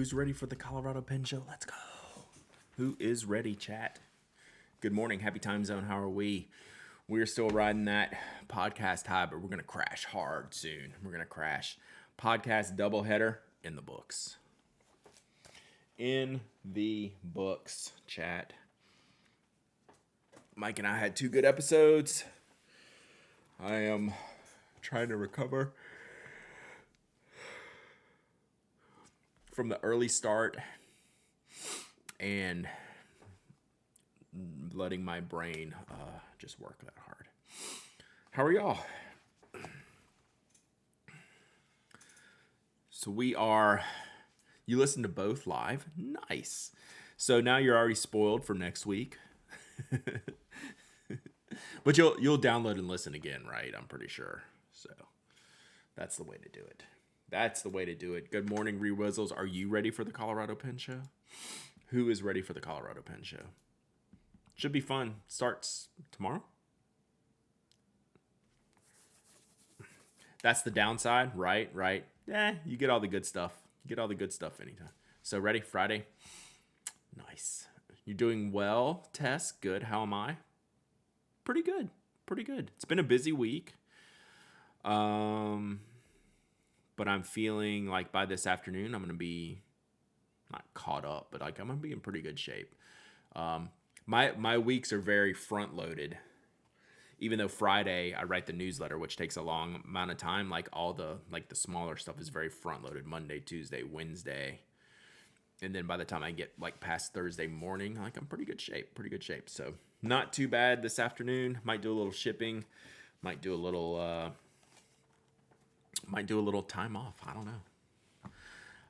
Who's ready for the Colorado Pen Show? Let's go. Who is ready, chat? Good morning. Happy time zone. How are we? We're still riding that podcast high, but we're going to crash hard soon. We're going to crash. Podcast doubleheader in the books. In the books, chat. Mike and I had 2 good episodes. I am trying to recover from the early start and letting my brain just work that hard. How are y'all? So you listen to both live? Nice. So now you're already spoiled for next week. But you'll download and listen again, right? I'm pretty sure. So that's the way to do it. That's the way to do it. Good morning, Rewizzles. Are you ready for the Colorado Pen Show? Who is ready for the Colorado Pen Show? Should be fun. Starts tomorrow. That's the downside, right? Right. You get all the good stuff. You get all the good stuff anytime. So ready? Friday? Nice. You're doing well, Tess. Good. How am I? Pretty good. Pretty good. It's been a busy week. But I'm feeling like by this afternoon, I'm going to be not caught up, but like I'm going to be in pretty good shape. My weeks are very front loaded. Even though Friday I write the newsletter, which takes a long amount of time, like all the smaller stuff is very front loaded. Monday, Tuesday, Wednesday. And then by the time I get like past Thursday morning, like I'm pretty good shape. So not too bad this afternoon. Might do a little shipping. Might do a little time off. I don't know.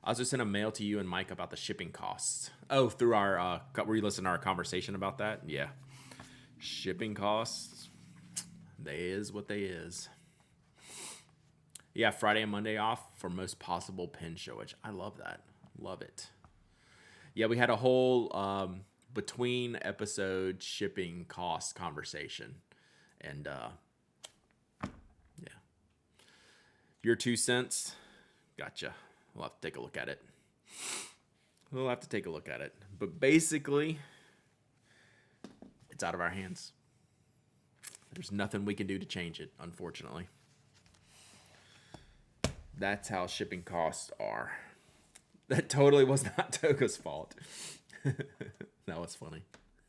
I also sent a mail to you and Mike about the shipping costs. Oh, through our were you listening to our conversation about that? Yeah. Shipping costs. They is what they is. Yeah, Friday and Monday off for most possible pen show, which I love that. Love it. Yeah, we had a whole between episode shipping cost conversation. And yeah. Your 2 cents? Gotcha. We'll have to take a look at it. But basically, it's out of our hands. There's nothing we can do to change it, unfortunately. That's how shipping costs are. That totally was not Toga's fault. That was funny.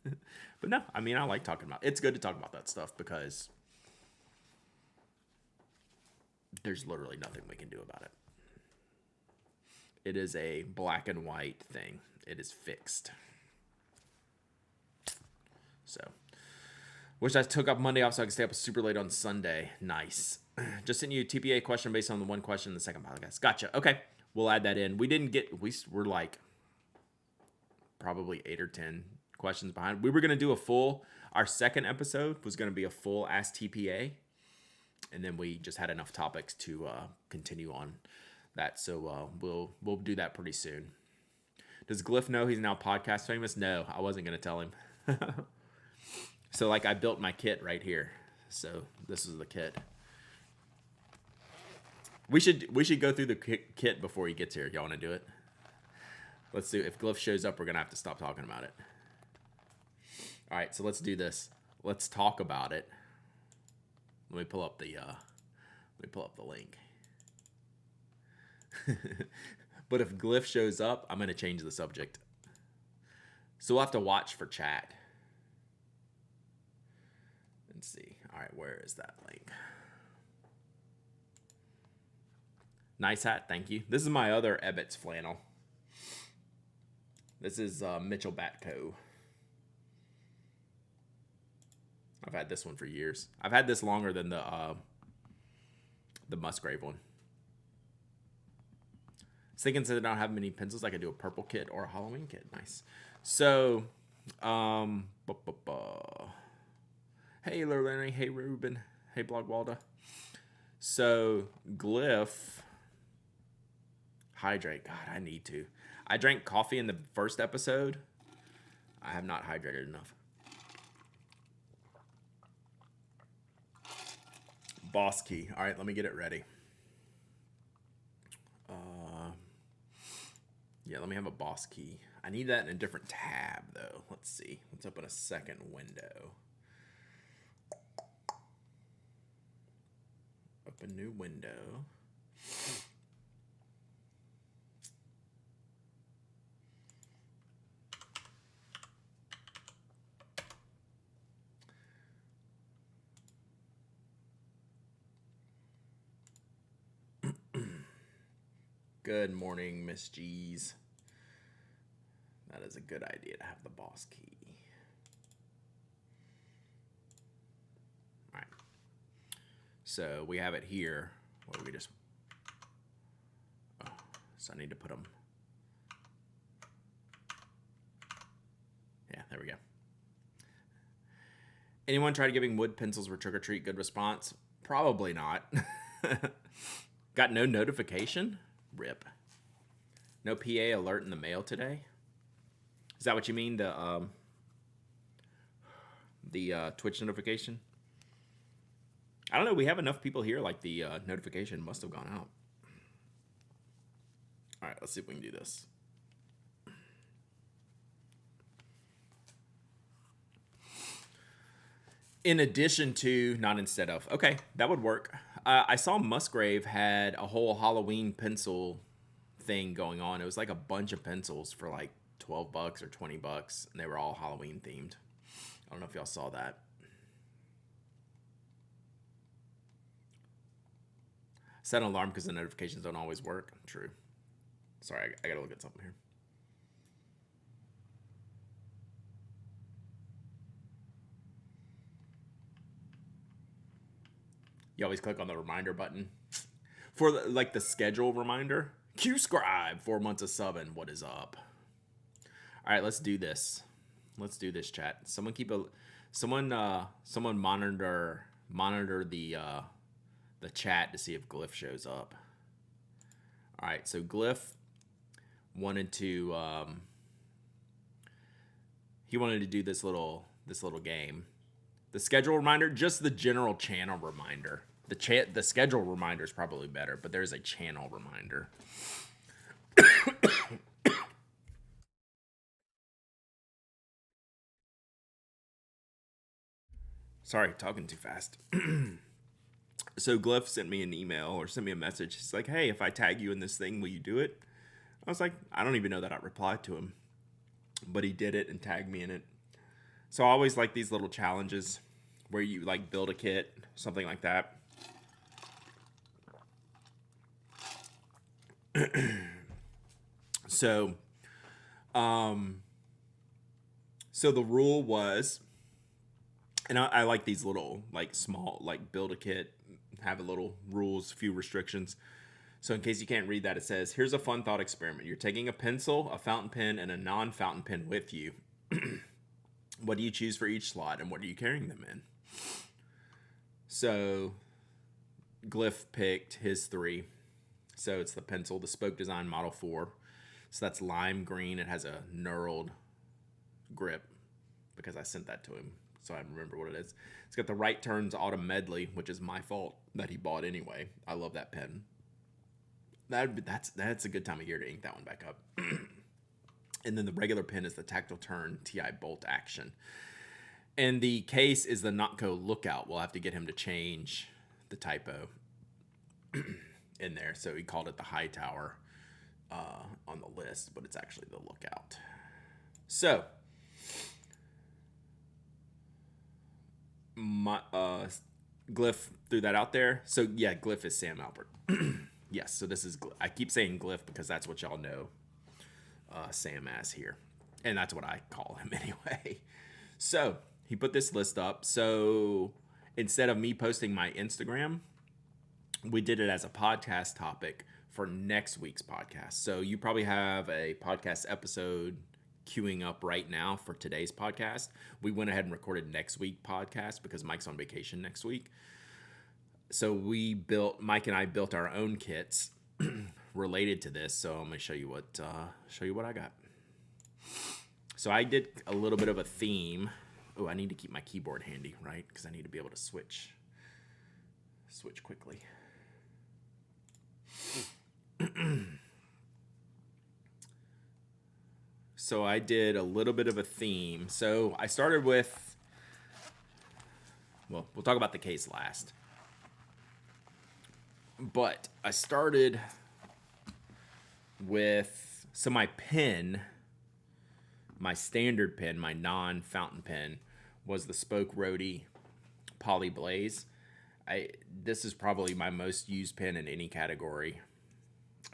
But no, I mean, I like talking about it. It's good to talk about that stuff because there's literally nothing we can do about it. It is a black and white thing. It is fixed. So, wish I took up Monday off so I could stay up super late on Sunday. Nice. Just sent you a TPA question based on the one question in the second podcast. Gotcha. Okay. We'll add that in. We're like probably 8 or 10 questions behind. We were going to do our second episode was going to be a full Ask TPA. And then we just had enough topics to continue on that. So we'll do that pretty soon. Does Glyph know he's now podcast famous? No, I wasn't going to tell him. So like I built my kit right here. So this is the kit. We should go through the kit before he gets here. Y'all want to do it? Let's do it. If Glyph shows up, we're going to have to stop talking about it. All right, so let's do this. Let's talk about it. Let me pull up the link. But if Glyph shows up, I'm going to change the subject. So we'll have to watch for chat. Let's see. All right, where is that link? Nice hat, thank you. This is my other Ebbets flannel. This is Mitchell Batco. I've had this one for years. I've had this longer than the Musgrave one. I was thinking since I don't have many pencils, I could do a purple kit or a Halloween kit. Nice. So, hey, Larry. Hey, Ruben. Hey, Blog Walda. So, Glyph. Hydrate. God, I need to. I drank coffee in the first episode. I have not hydrated enough. Boss key. All right, let me get it ready. Yeah, let me have a boss key. I need that in a different tab, though. Let's see. Let's open a second window. Open new window. Good morning, Miss G's. That is a good idea to have the boss key. All right. So we have it here. What do we just... Oh, so I need to put them... Yeah, there we go. Anyone tried giving wood pencils for trick or treat? Good response? Probably not. Got no notification? Rip. No PA alert in the mail today? Is that what you mean? The Twitch notification? I don't know. We have enough people here. Like the notification must have gone out. All right, let's see if we can do this. In addition to, not instead of. Okay, that would work. I saw Musgrave had a whole Halloween pencil thing going on. It was like a bunch of pencils for like $12 or $20, and they were all Halloween themed. I don't know if y'all saw that. Set an alarm because the notifications don't always work. True. Sorry, I gotta look at something here. You always click on the reminder button. For the schedule reminder, Q-Scribe, 4 months of subbing. What is up? All right, let's do this. Let's do this, chat. Someone monitor the chat to see if Glyph shows up. All right, so Glyph wanted to do this little game. The schedule reminder, just the general channel reminder. The schedule reminder is probably better, but there's a channel reminder. Sorry, talking too fast. So Glyph sent me an email or sent me a message. He's like, hey, if I tag you in this thing, will you do it? I was like, I don't even know that I replied to him. But he did it and tagged me in it. So I always like these little challenges where you like build a kit, something like that. So the rule was, and I like these little, like small, like build a kit, have a little rules, few restrictions. So in case you can't read that, it says, here's a fun thought experiment. You're taking a pencil, a fountain pen, and a non-fountain pen with you. What do you choose for each slot, and what are you carrying them in? So Glyph picked his 3. So it's the pencil, the Spoke Design Model 4. So that's lime green. It has a knurled grip because I sent that to him, so I remember what it is. It's got the Right Turns Autumn Medley, which is my fault that he bought anyway. I love that pen. That's a good time of year to ink that one back up. And then the regular pen is the Tactile Turn TI Bolt Action. And the case is the Notco Lookout. We'll have to get him to change the typo in there. So he called it the Hightower on the list, but it's actually the Lookout. So Glyph threw that out there. So yeah, Glyph is Sam Albert. Yes, so this is, I keep saying Glyph because that's what y'all know Sam as here. And that's what I call him anyway. So he put this list up. So instead of me posting my Instagram, we did it as a podcast topic for next week's podcast. So you probably have a podcast episode queuing up right now for today's podcast. We went ahead and recorded next week's podcast because Mike's on vacation next week. So Mike and I built our own kits related to this. So I'm gonna show you what I got. So I did a little bit of a theme. Oh, I need to keep my keyboard handy, right? Because I need to be able to switch quickly. So I did a little bit of a theme. So I started with, well, we'll talk about the case last. But I started with, so my pen, my standard pen, my non-fountain pen, was the Spoke Rody Poly Blaze. This is probably my most used pen in any category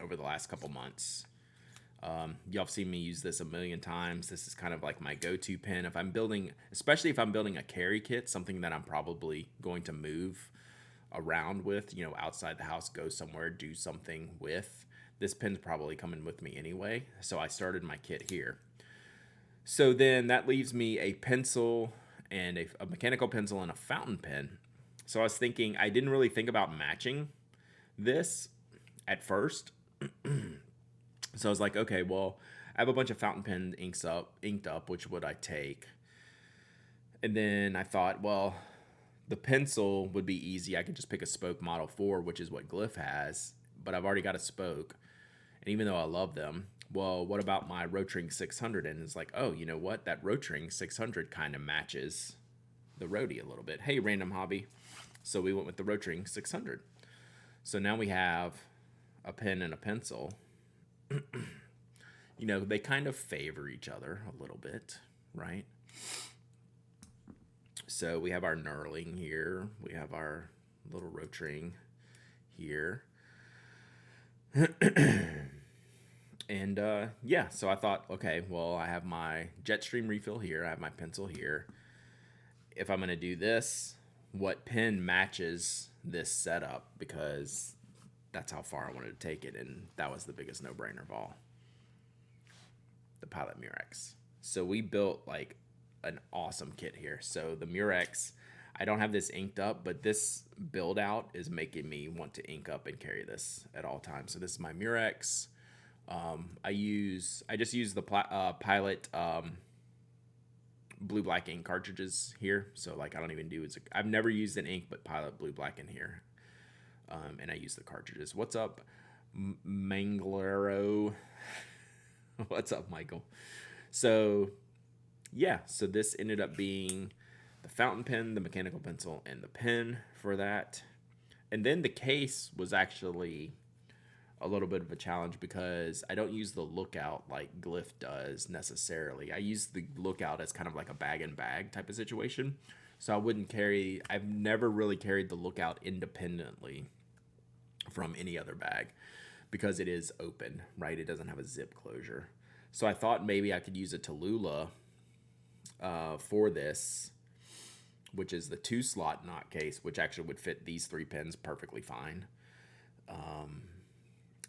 over the last couple months. Y'all have seen me use this a million times. This is kind of like my go-to pen. If I'm building, especially if I'm building a carry kit, something that I'm probably going to move around with, you know, outside the house, go somewhere, do something with, this pen's probably coming with me anyway. So I started my kit here. So then that leaves me a pencil and a mechanical pencil and a fountain pen. So I was thinking, I didn't really think about matching this at first. So I was like, okay, well, I have a bunch of fountain pen inked up, which would I take? And then I thought, well, the pencil would be easy. I could just pick a Spoke Model 4, which is what Glyph has, but I've already got a Spoke. And even though I love them, well, what about my Rotring 600? And it's like, oh, you know what? That Rotring 600 kind of matches the Rody a little bit. Hey, random hobby. So we went with the Rotring 600. So now we have a pen and a pencil. You know, they kind of favor each other a little bit, right? So we have our knurling here. We have our little Rotring here. And yeah, so I thought, okay, well, I have my Jetstream refill here. I have my pencil here. If I'm going to do this, what pen matches this setup? Because that's how far I wanted to take it, and that was the biggest no-brainer of all. The Pilot Murex. So we built like an awesome kit here. So the Murex, I don't have this inked up, but this build out is making me want to ink up and carry this at all times. So this is my Murex. I just use the Pilot blue black ink cartridges here. So like I don't even do I've never used an ink but Pilot blue black in here. And I use the cartridges. What's up, Manglero? What's up, Michael? So yeah, so this ended up being the fountain pen, the mechanical pencil, and the pen for that. And then the case was actually a little bit of a challenge because I don't use the Lookout like Glyph does necessarily. I use the Lookout as kind of like a bag and bag type of situation. So I've never really carried the Lookout independently from any other bag because it is open, right? It doesn't have a zip closure. So I thought maybe I could use a Tallulah for this, which is the 2-slot knot case, which actually would fit these 3 pens perfectly fine.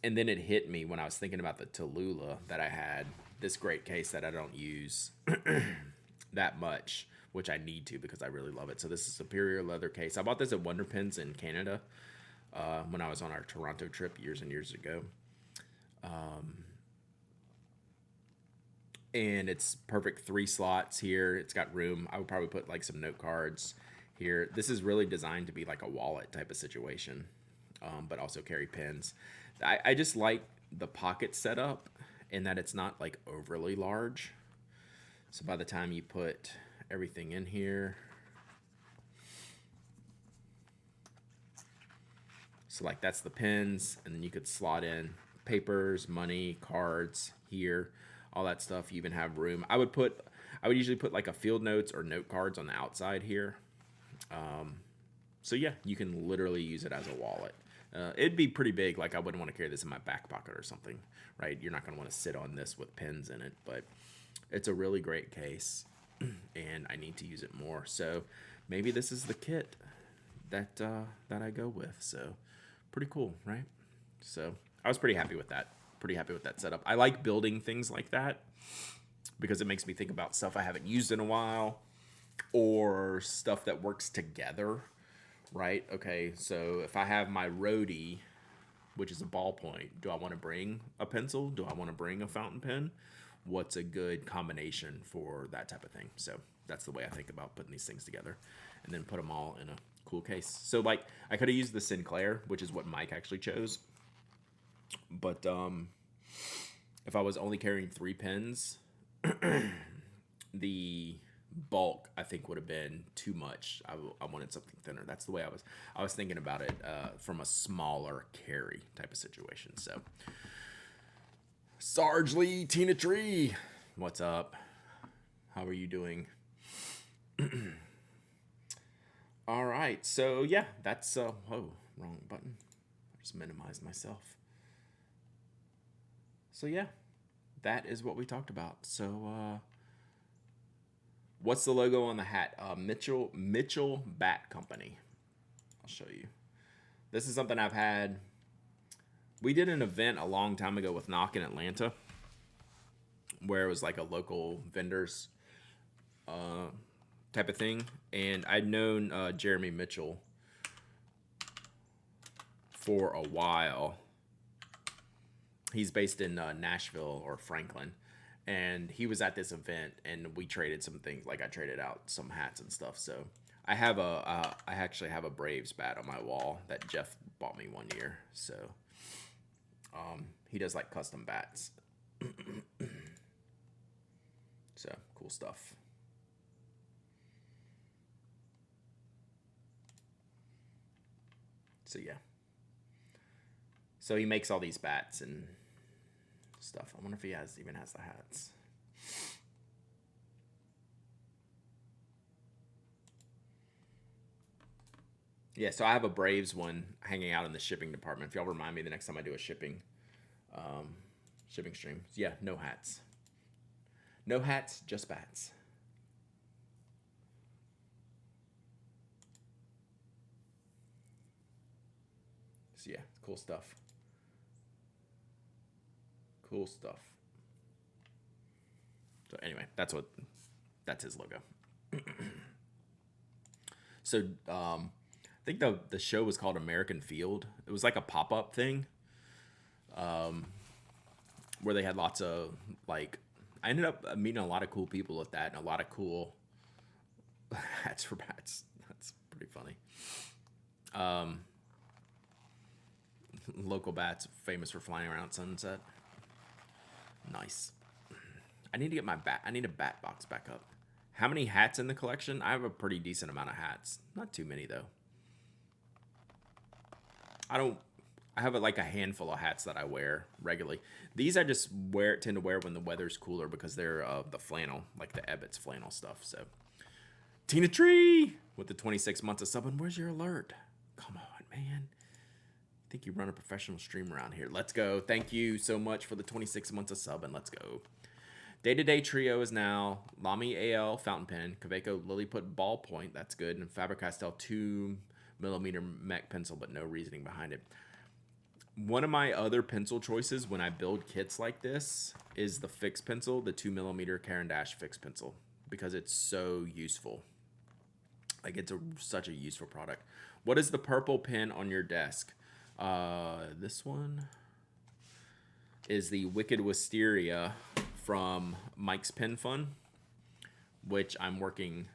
And then it hit me when I was thinking about the Tallulah that I had this great case that I don't use that much, which I need to because I really love it. So this is a Superior leather case. I bought this at Wonder Pens in Canada when I was on our Toronto trip years and years ago. And it's perfect 3 slots here. It's got room. I would probably put like some note cards here. This is really designed to be like a wallet type of situation, but also carry pens. I just like the pocket setup in that it's not like overly large. So by the time you put everything in here, so like that's the pens, and then you could slot in papers, money, cards here, all that stuff. You even have room. I would usually put like a field notes or note cards on the outside here. So yeah, you can literally use it as a wallet. It'd be pretty big. Like I wouldn't want to carry this in my back pocket or something, right? You're not going to want to sit on this with pens in it, but it's a really great case and I need to use it more. So maybe this is the kit that I go with. So pretty cool, right? So I was pretty happy with that. Pretty happy with that setup. I like building things like that because it makes me think about stuff I haven't used in a while or stuff that works together, right? Okay, so if I have my Rody, which is a ballpoint, do I want to bring a pencil? Do I want to bring a fountain pen? What's a good combination for that type of thing? So that's the way I think about putting these things together and then put them all in a cool case. So like I could have used the Sinclair, which is what Mike actually chose. But if I was only carrying 3 pens, the bulk I think would have been too much. I wanted something thinner. That's the way I was thinking about it from a smaller carry type of situation. So Sarge Lee, Tina Tree, what's up? How are you doing? All right, so yeah, that's whoa, wrong button. I just minimized myself. So yeah, that is what we talked about. So what's the logo on the hat? Mitchell Bat Company. I'll show you. This is something I've had. We did an event a long time ago with Knock in Atlanta, where it was like a local vendors type of thing, and I'd known Jeremy Mitchell for a while. He's based in Nashville or Franklin, and he was at this event, and we traded some things. Like I traded out some hats and stuff. So I actually have a Braves bat on my wall that Jeff bought me one year. So he does like custom bats. So cool stuff. So yeah. So he makes all these bats and stuff. I wonder if he even has the hats. Yeah, so I have a Braves one hanging out in the shipping department. If y'all remind me the next time I do a shipping stream. Yeah, no hats. No hats, just bats. So yeah, cool stuff. Cool stuff. So anyway, that's his logo. So I think the show was called American Field. It was like a pop-up thing. Where they had lots of like I ended up meeting a lot of cool people at that and a lot of cool hats for bats. That's pretty funny. Local bats famous for flying around sunset. Nice. I need to get I need a bat box back up. How many hats in the collection? I have a pretty decent amount of hats. Not too many though. I have like a handful of hats that I wear regularly. These I just tend to wear when the weather's cooler because they're the flannel, like the Ebbets flannel stuff. So Tina Tree with the 26 months of subbing. Where's your alert? Come on, man. I think you run a professional stream around here. Let's go. Thank you so much for the 26 months of subbing. Let's go. Day-to-Day Trio is now Lamy AL fountain pen, Kaweco Lilliput ballpoint. That's good. And Faber-Castell 2mm mech pencil, but no reasoning behind it. One of my other pencil choices when I build kits like this is the fixed pencil, the 2mm Caran d'Ache fixed pencil, because it's so useful. Like it's such a useful product. What is the purple pen on your desk? This one is the Wicked Wisteria from Mike's Pen Fun, which I'm working,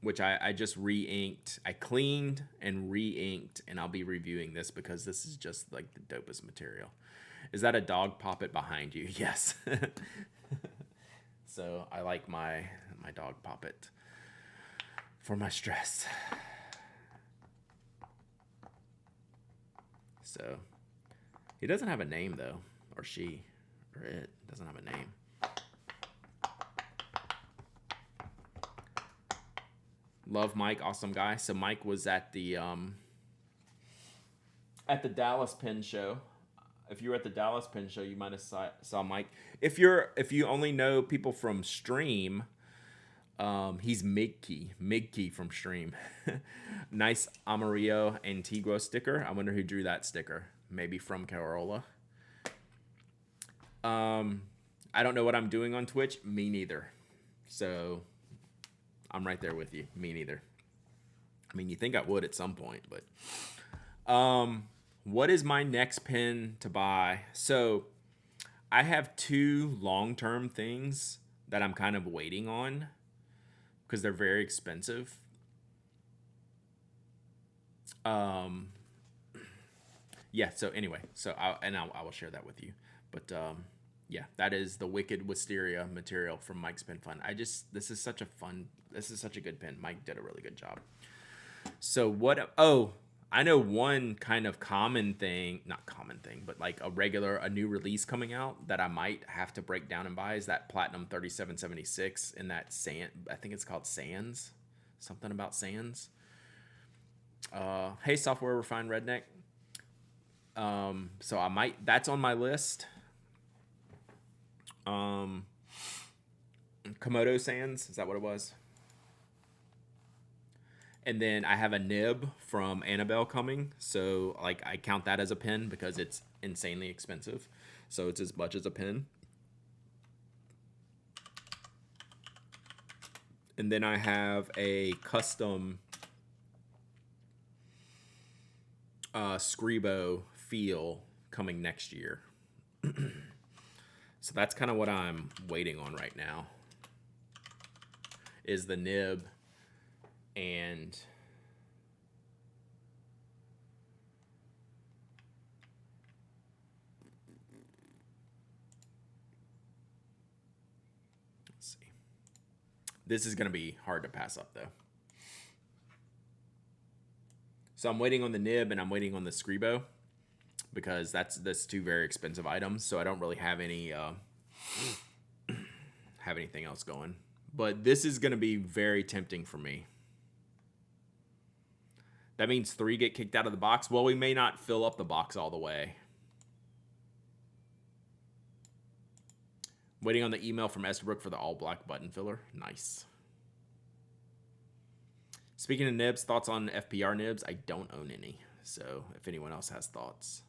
which I just re-inked. I cleaned and re-inked, and I'll be reviewing this because this is just like the dopest material. Is that a dog poppet behind you? Yes. So I like my dog poppet for my stress. So he doesn't have a name though, or she, or it doesn't have a name. Love Mike, awesome guy. So Mike was at the Dallas Pen Show. If you were at the Dallas Pen Show, you might have saw Mike. If you only know people from Stream, he's Migkey from Stream. Nice Amarillo Antiguo sticker. I wonder who drew that sticker. Maybe from Carola. I don't know what I'm doing on Twitch. Me neither. So I'm right there with you. Me neither. I mean, you think I would at some point, but what is my next pen to buy? So I have two long-term things that I'm kind of waiting on because they're very expensive. Yeah, so anyway, I will share that with you. But Yeah, that is the Wicked Wisteria material from Mike's Pen Fun. This is such a fun, this is such a good pen. Mike did a really good job. So what, oh, I know one kind of common thing, not common thing, but like a new release coming out that I might have to break down and buy is that Platinum 3776 in that sand, I think it's called Sands, something about Sands. Hey, Software Refined Redneck. So I might, that's on my list. Komodo Sands, is that what it was? And then I have a nib from Annabelle coming, so like I count that as a pen because it's insanely expensive. So it's as much as a pen. And then I have a custom Scribo feel coming next year. So that's kind of what I'm waiting on right now. Is the nib and let's see. This is going to be hard to pass up though. So I'm waiting on the nib and I'm waiting on the Scribo because that's two very expensive items. So I don't really have any have anything else going. But this is going to be very tempting for me. That means 3 get kicked out of the box. Well, we may not fill up the box all the way. Waiting on the email from Estabrook for the all black button filler. Nice. Speaking of nibs, thoughts on FPR nibs? I don't own any. So if anyone else has thoughts,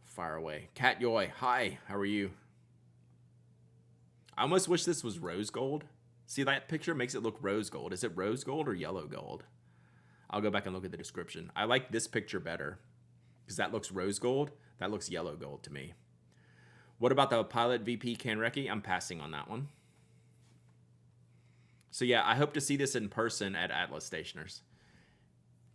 fire away. Cat Yoy, hi, how are you? I almost wish this was rose gold. See, that picture makes it look rose gold. Is it rose gold or yellow gold? I'll go back and look at the description. I like this picture better because that looks rose gold. That looks yellow gold to me. What about the Pilot VP Kanreki? I'm passing on that one. So yeah, I hope to see this in person at Atlas Stationers.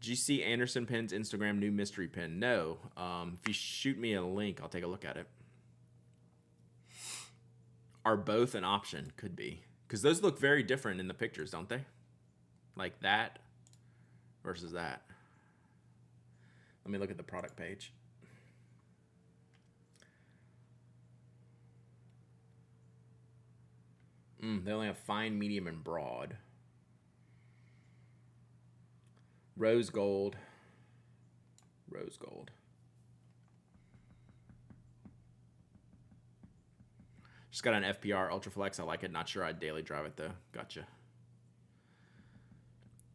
Did you see Anderson Pen's Instagram new mystery pen? No. If you shoot me a link, I'll take a look at it. Are both an option? Could be. Because those look very different in the pictures, don't they? Like that versus that. Let me look at the product page. They only have fine, medium, and broad. Rose gold. Rose gold. Just got an FPR Ultraflex. I like it. Not sure I'd daily drive it, though. Gotcha.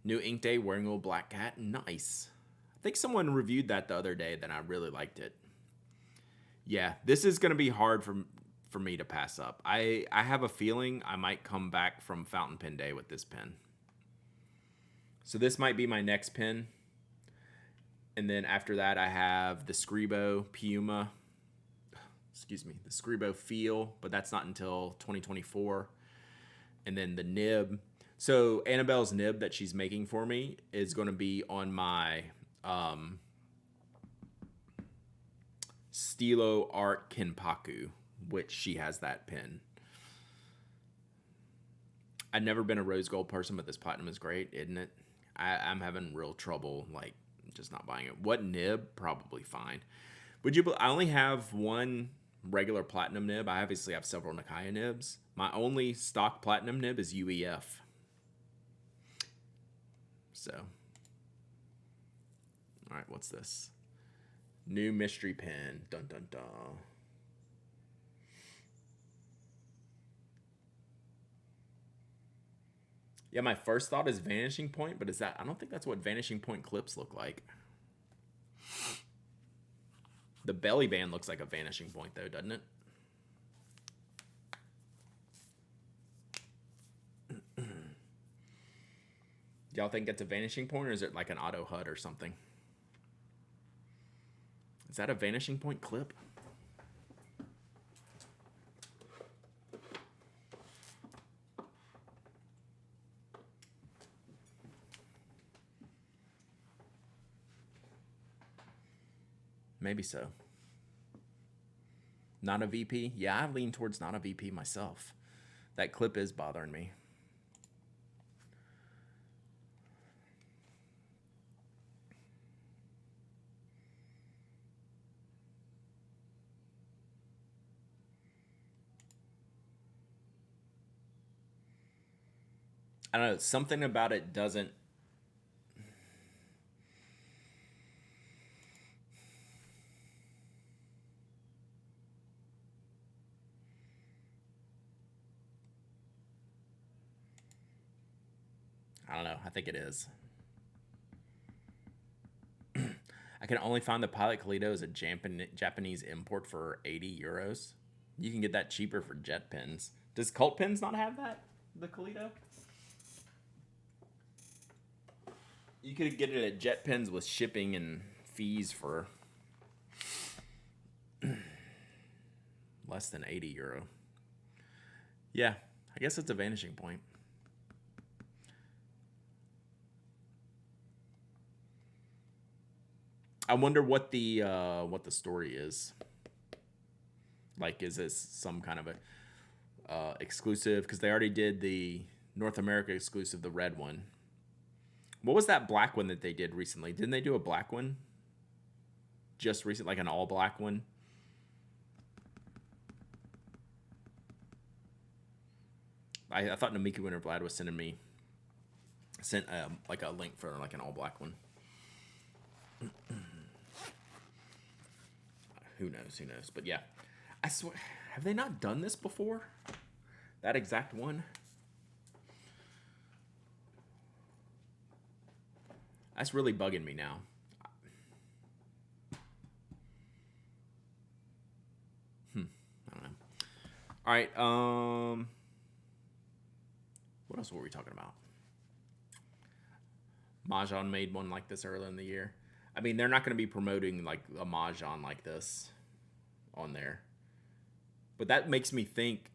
New Ink Day Wearing Old Black Cat. Nice. I think someone reviewed that the other day, then I really liked it. Yeah, this is going to be hard for me to pass up. I have a feeling I might come back from Fountain Pen Day with this pen. So this might be my next pen. And then after that, I have the Scribo Puma. Excuse me, the Scribo Feel, but that's not until 2024. And then the nib. So Annabelle's nib that she's making for me is going to be on my Stilo Art Kenpaku, which she has that pen. I've never been a rose gold person, but this platinum is great, isn't it? I'm having real trouble, like, just not buying it. What nib? Probably fine. I only have one regular platinum nib. I obviously have several Nakaya nibs. My only stock platinum nib is UEF. So, all right, what's this? New mystery pen. Dun dun dun. Yeah, my first thought is Vanishing Point, but I don't think that's what Vanishing Point clips look like. The belly band looks like a Vanishing Point, though, doesn't it? Y'all think it's a Vanishing Point, or is it like an auto HUD or something? Is that a Vanishing Point clip? Maybe so. Not a VP? Yeah, I lean towards not a VP myself. That clip is bothering me. I don't know. Something about it doesn't. I don't know. I think it is. I can only find the Pilot Kalito as a Japanese import for 80 euros. You can get that cheaper for jet pins. Does Cult Pins not have that? The Kalito? You could get it at Jet Pins with shipping and fees for less than 80 euro. Yeah, I guess it's a vanishing point. I wonder what the story is. Like, is this some kind of a exclusive? Because they already did the North America exclusive, the red one. What was that black one that they did recently? Didn't they do a black one? Just recent, like an all black one? I thought Namiki Winter Vlad was sent like a link for like an all black one. Who knows? Who knows? But yeah, I swear, have they not done this before? That exact one? That's really bugging me now. I don't know. All right. What else were we talking about? Mahjong made one like this earlier in the year. I mean, they're not going to be promoting like a Mahjong like this on there. But that makes me think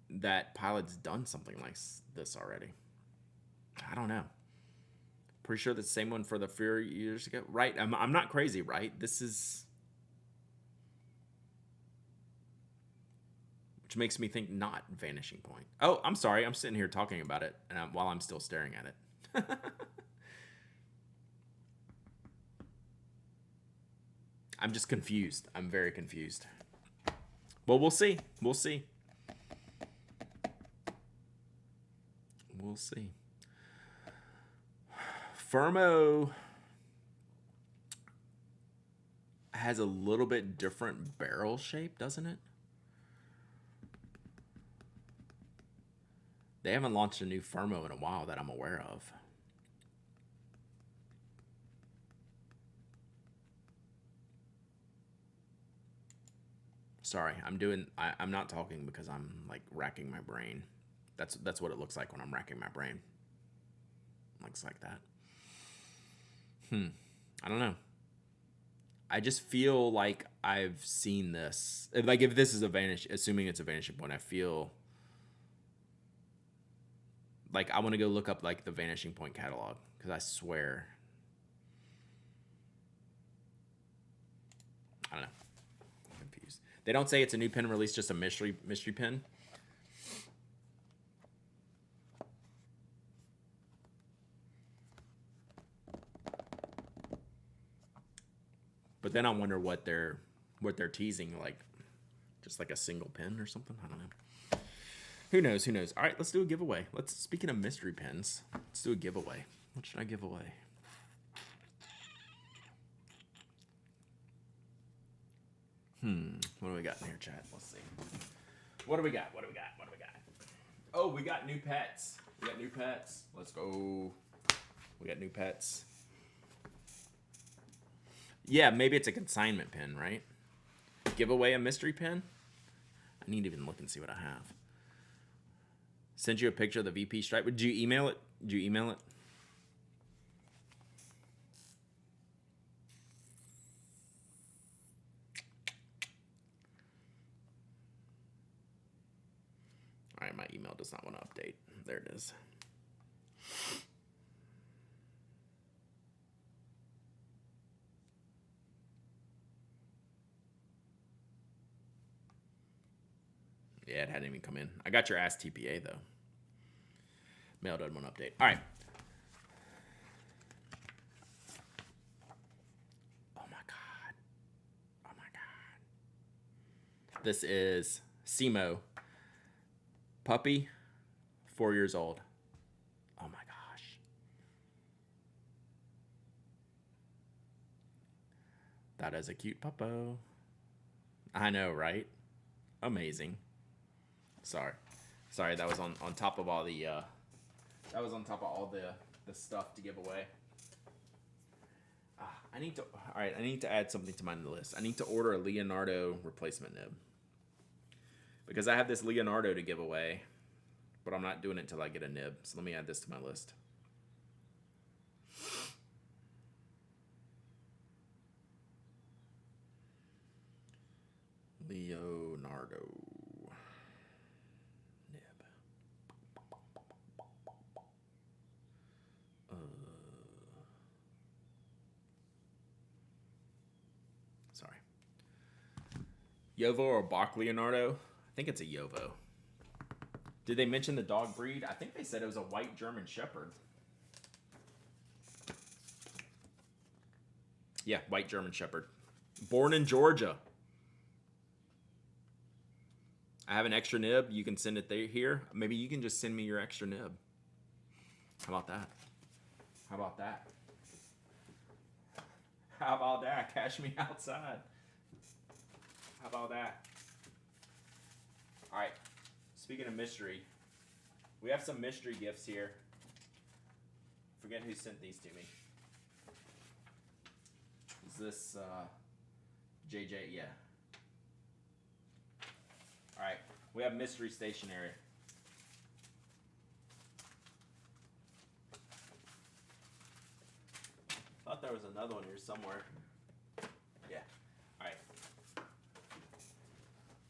that Pilot's done something like this already. I don't know. Pretty sure the same one for the few years ago. Right? I'm not crazy, right? This is... Which makes me think not Vanishing Point. Oh, I'm sorry. I'm sitting here talking about it while I'm still staring at it. I'm just confused. I'm very confused. Well, we'll see. We'll see. We'll see. Firmo has a little bit different barrel shape, doesn't it? They haven't launched a new Firmo in a while that I'm aware of. Sorry, I'm not talking because I'm like racking my brain. That's what it looks like when I'm racking my brain. Looks like that. I don't know. I just feel like I've seen this. Like if this is assuming it's a Vanishing Point, I feel like I want to go look up like the Vanishing Point catalog because I swear. I don't know. I'm confused. They don't say it's a new pin release, just a mystery pin. But then I wonder what they're teasing, like just like a single pin or something. I don't know. Who knows? Who knows? All right, let's do a giveaway. Speaking of mystery pins, let's do a giveaway. What should I give away? What do we got in here, chat? Let's see. What do we got? What do we got? What do we got? Oh, we got new pets. We got new pets. Let's go. We got new pets. Yeah, maybe it's a consignment pin, right? Give away a mystery pin? I need to even look and see what I have. Send you a picture of the VP stripe. Did you email it? Did you email it? All right, my email does not want to update. There it is. Yeah, it hadn't even come in. I got your ass TPA though. Mail done one update. All right. Oh my god. Oh my god. This is Simo. Puppy, 4 years old. Oh my gosh. That is a cute puppo. I know, right? Amazing. Sorry, that was on top of all the that was on top of all the stuff to give away. I need to. All right, I need to add something to my list. I need to order a Leonardo replacement nib because I have this Leonardo to give away, but I'm not doing it until I get a nib. So let me add this to my list. Leonardo. Sorry. Yovo or Bach Leonardo? I think it's a Yovo. Did they mention the dog breed? I think they said it was a white German Shepherd. Yeah, white German Shepherd. Born in Georgia. I have an extra nib. You can send it here. Maybe you can just send me your extra nib. How about that? How about that? How about that? Cash me outside. How about that? All right. Speaking of mystery, we have some mystery gifts here. Forget who sent these to me. Is this JJ? Yeah. All right. We have mystery stationery. Thought there was another one here somewhere. Yeah. All right.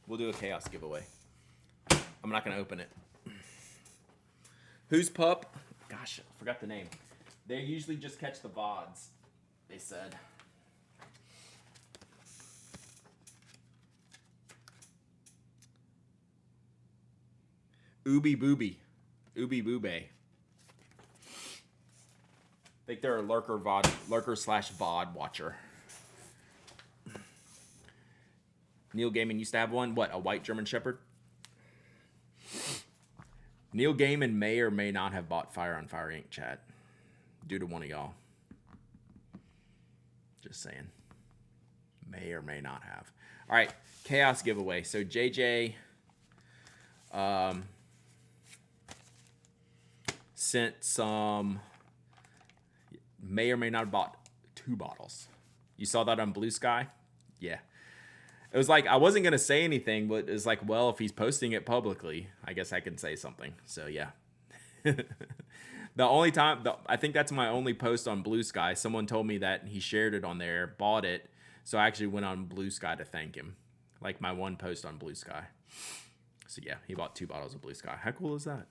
We'll do a chaos giveaway. I'm not gonna open it. Who's pup? Gosh, I forgot the name. They usually just catch the VODs, they said. Ooby Booby. Ooby Booby. I think they're a lurker slash VOD watcher. Neil Gaiman used to have one. What, a white German Shepherd? Neil Gaiman may or may not have bought Fire on Fire Inc. chat. Due to one of y'all. Just saying. May or may not have. All right, chaos giveaway. So JJ sent some, may or may not have bought 2 bottles. You saw that on Blue Sky? Yeah. It was like, I wasn't going to say anything, but it's like, well, if he's posting it publicly, I guess I can say something. So, yeah. The only time, I think that's my only post on Blue Sky. Someone told me that he shared it on there, bought it. So I actually went on Blue Sky to thank him. Like my one post on Blue Sky. So, yeah, he bought 2 bottles of Blue Sky. How cool is that?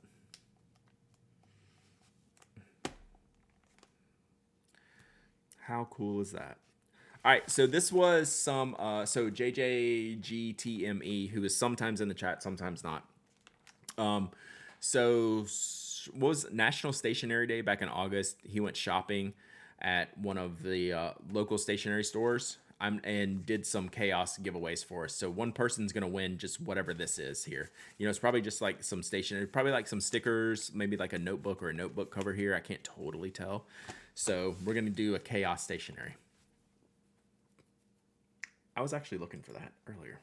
How cool is that? All right, so this was some, so JJGTME, who is sometimes in the chat, sometimes not. So what was National Stationery Day back in August? He went shopping at one of the local stationery stores and did some chaos giveaways for us. So one person's gonna win just whatever this is here. You know, it's probably just like some stationery, probably like some stickers, maybe like a notebook or a notebook cover here. I can't totally tell. So we're gonna do a chaos stationery. I was actually looking for that earlier.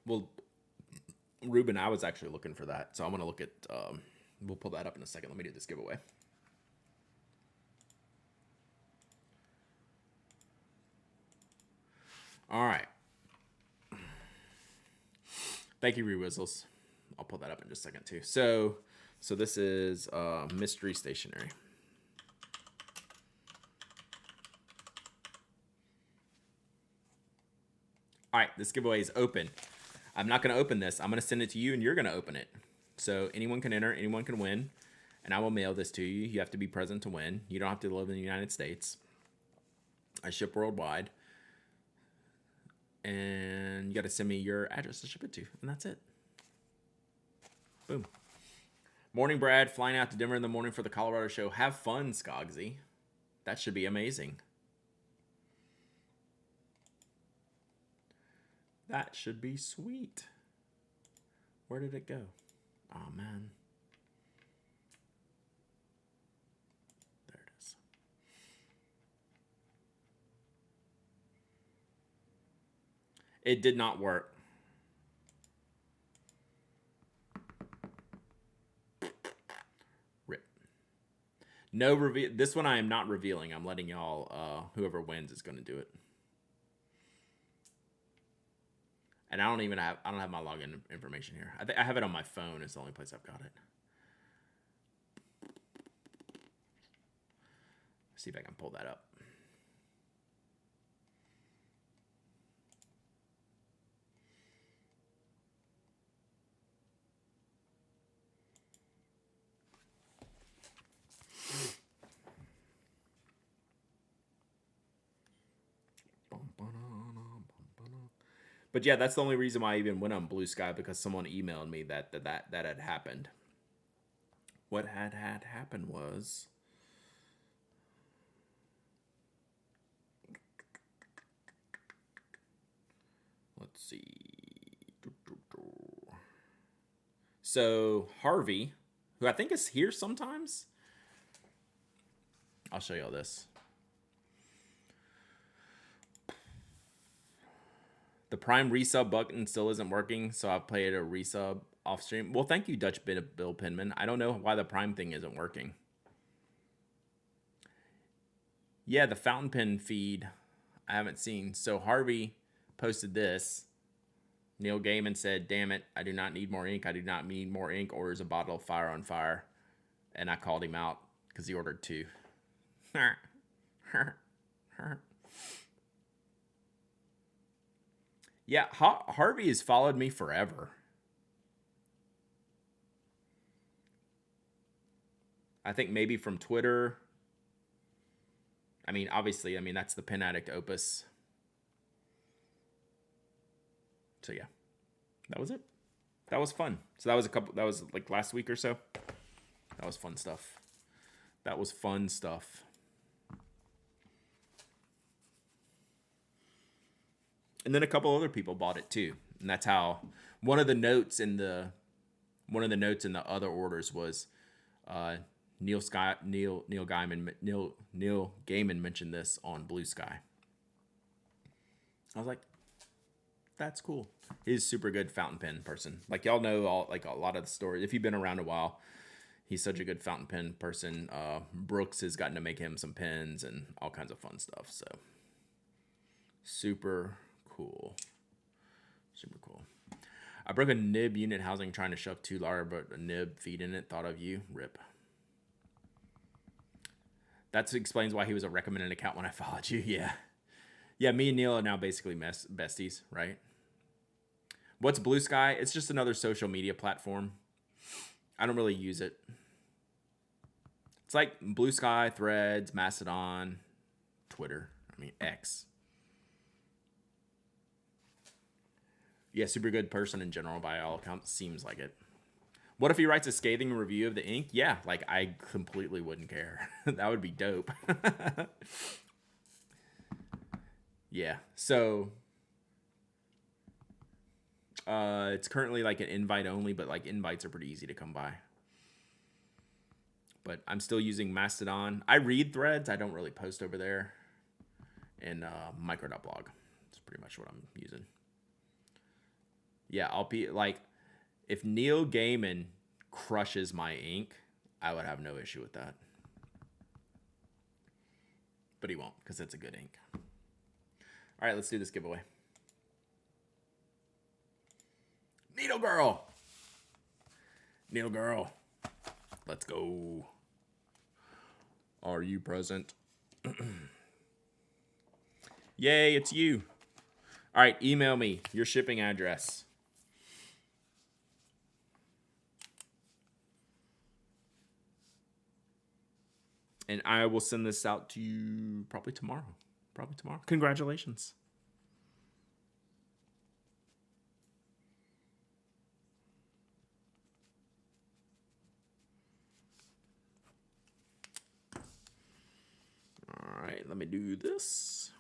Well, Ruben, I was actually looking for that. So I'm going to look at, we'll pull that up in a second. Let me do this giveaway. All right. Thank you, Rewizzles. I'll pull that up in just a second too. So this is mystery stationery. All right, this giveaway is open. I'm not going to open this. I'm going to send it to you, and you're going to open it. So anyone can enter, anyone can win, and I will mail this to you. You have to be present to win. You don't have to live in the United States. I ship worldwide. And you got to send me your address to ship it to. And that's it. Boom. Morning, Brad. Flying out to Denver in the morning for the Colorado show. Have fun, Skogsy. That should be amazing. That should be sweet. Where did it go? Oh, man. There it is. It did not work. Rip. No reveal. This one I am not revealing. I'm letting y'all, whoever wins is going to do it. And I don't have my login information here. I have it on my phone. It's the only place I've got it. See if I can pull that up. But yeah, that's the only reason why I even went on Blue Sky, because someone emailed me that had happened. What had happened was, let's see. So Harvey, who I think is here sometimes, I'll show you all this. The Prime resub button still isn't working, so I've played a resub off stream. Well, thank you, Dutch Bill Pinman. I don't know why the Prime thing isn't working. Yeah, the fountain pen feed I haven't seen. So Harvey posted this. Neil Gaiman said, "Damn it, I do not need more ink. I do not need more ink. Orders a bottle of Fire on Fire." And I called him out because he ordered 2. Yeah, Harvey has followed me forever. I think maybe from Twitter. I mean, obviously, that's the Pen Addict Opus. So yeah, that was it. That was fun. So that was like last week or so. That was fun stuff. That was fun stuff. And then a couple other people bought it too. And that's how one of the notes in the other orders was Neil Gaiman mentioned this on Blue Sky. I was like, that's cool. He's a super good fountain pen person. Like y'all know a lot of the stories. If you've been around a while, he's such a good fountain pen person. Brooks has gotten to make him some pens and all kinds of fun stuff. So super cool. Super cool. I broke a nib unit housing trying to shove 2 Lara, but a nib feed in it. Thought of you. Rip. That explains why he was a recommended account when I followed you. Yeah. Yeah, me and Neil are now basically besties, right? What's Blue Sky? It's just another social media platform. I don't really use it. It's like Blue Sky, Threads, Mastodon, Twitter. X. Yeah, super good person in general by all accounts. Seems like it. What if he writes a scathing review of the ink? Yeah, like I completely wouldn't care. That would be dope. Yeah, so it's currently like an invite only, but like invites are pretty easy to come by. But I'm still using Mastodon. I read Threads. I don't really post over there. And micro.blog. That's pretty much what I'm using. Yeah, I'll be like, if Neil Gaiman crushes my ink, I would have no issue with that. But he won't, because it's a good ink. All right, let's do this giveaway. Needle Girl. Needle Girl. Let's go. Are you present? Yay, it's you. All right, email me your shipping address. And I will send this out to you probably tomorrow. Congratulations. All right, let me do this.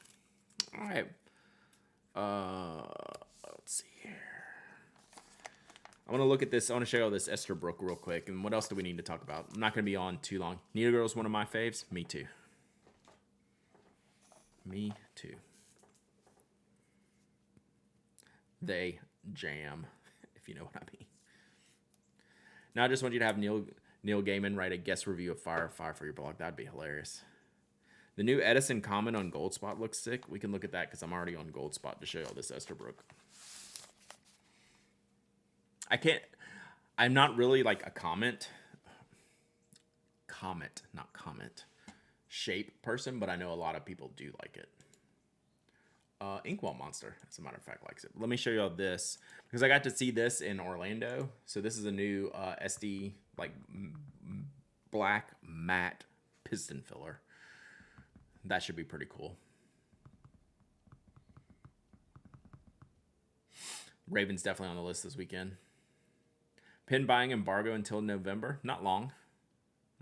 All right. Let's see here. I want to look at this. I want to show you this Esterbrook real quick. And what else do we need to talk about? I'm not going to be on too long. Nita Girl's one of my faves. Me too. Me too. They jam, if you know what I mean. Now I just want you to have Neil Gaiman write a guest review of Fire for your blog. That'd be hilarious. The new Edison comment on Goldspot looks sick. We can look at that because I'm already on Goldspot to show you all this Esterbrook. I'm not really like a comment, not comment, shape person, but I know a lot of people do like it. Inkwell Monster, as a matter of fact, likes it. Let me show you all this because I got to see this in Orlando. So this is a new SD like black matte piston filler. That should be pretty cool. Raven's definitely on the list this weekend. Pin buying embargo until November. Not long.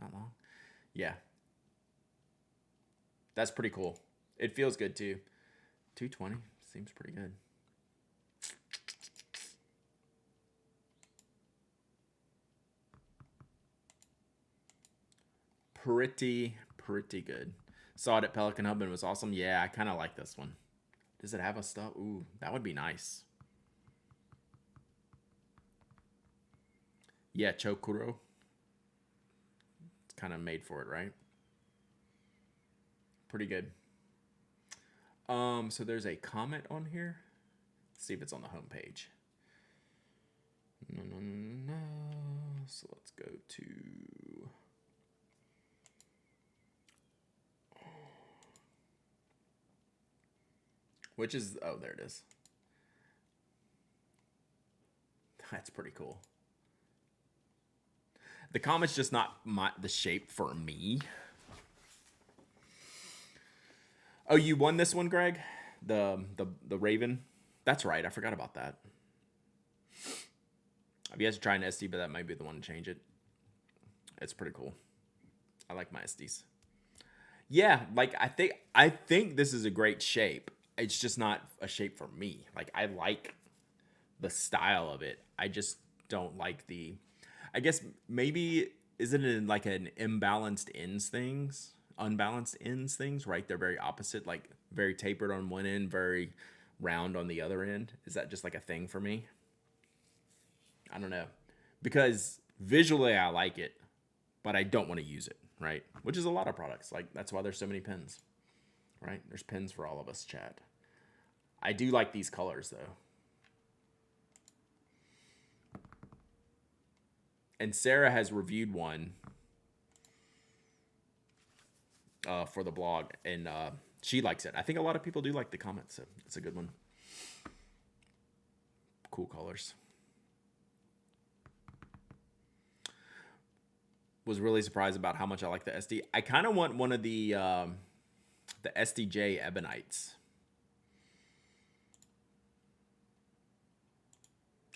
Not long. Yeah. That's pretty cool. It feels good too. 220 seems pretty good. Pretty good. Saw it at Pelican Hub and it was awesome. Yeah, I kind of like this one. Does it have a stuff? Ooh, that would be nice. Yeah, Chokuro. It's kind of made for it, right? Pretty good. So there's a comment on here. Let's see if it's on the home page. No. So let's go to... Which is... Oh, there it is. That's pretty cool. The comment's just not the shape for me. Oh, you won this one, Greg? The Raven? That's right. I forgot about that. I've yet to try an SD, but that might be the one to change it. It's pretty cool. I like my SDs. Yeah, like I think this is a great shape. It's just not a shape for me. Like I like the style of it. I just don't like the... I guess maybe isn't it like an unbalanced ends things, right? They're very opposite, like very tapered on one end, very round on the other end. Is that just like a thing for me? I don't know. Because visually I like it, but I don't want to use it, right? Which is a lot of products. Like that's why there's so many pins, right? There's pins for all of us, chat. I do like these colors though. And Sarah has reviewed one for the blog, and she likes it. I think a lot of people do like the comment, so it's a good one. Cool colors. Was really surprised about how much I like the SD. I kind of want one of the SDJ Ebonites.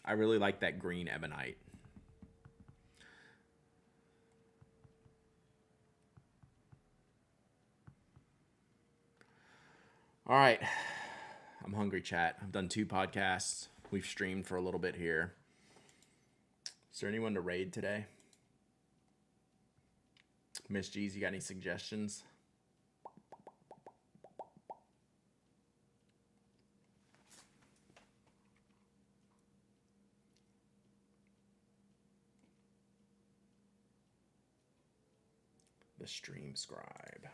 I really like that green Ebonite. All right. I'm hungry, chat. I've done 2 podcasts. We've streamed for a little bit here. Is there anyone to raid today? Miss G's, you got any suggestions? The stream scribe.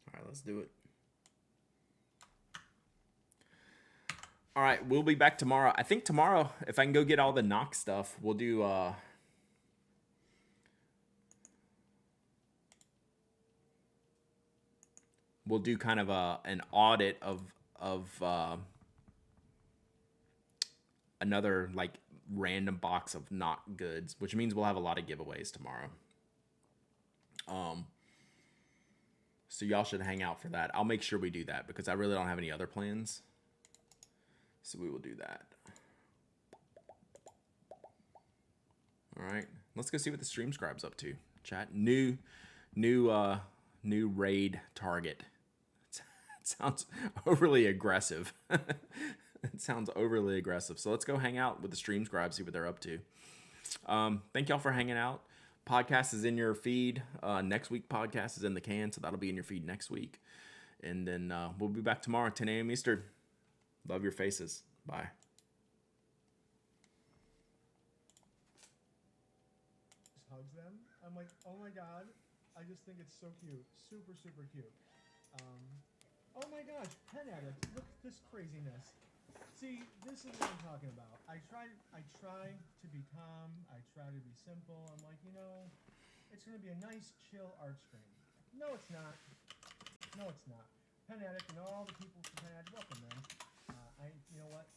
All right, let's do it. All right, we'll be back tomorrow. I think tomorrow, if I can go get all the Nox stuff, we'll do kind of an audit of another like random box of not goods, which means we'll have a lot of giveaways tomorrow. So y'all should hang out for that. I'll make sure we do that because I really don't have any other plans. So we will do that. All right, let's go see what the stream scribe's up to. Chat, new raid target. It sounds overly aggressive. It sounds overly aggressive. So let's go hang out with the stream scribe, see what they're up to. Thank y'all for hanging out. Podcast is in your feed. Next week podcast is in the can, so that'll be in your feed next week. And then we'll be back tomorrow, 10 a.m. Eastern. Love your faces. Bye. Hugs them. I'm like, oh my god, I just think it's so cute, super cute. Oh my gosh, Pen Addict, look at this craziness. See, this is what I'm talking about. I try to be calm. I try to be simple. I'm like, it's gonna be a nice, chill art stream. No, it's not. No, it's not. Pen Addict and all the people from Pen Addict, welcome, man. You know what?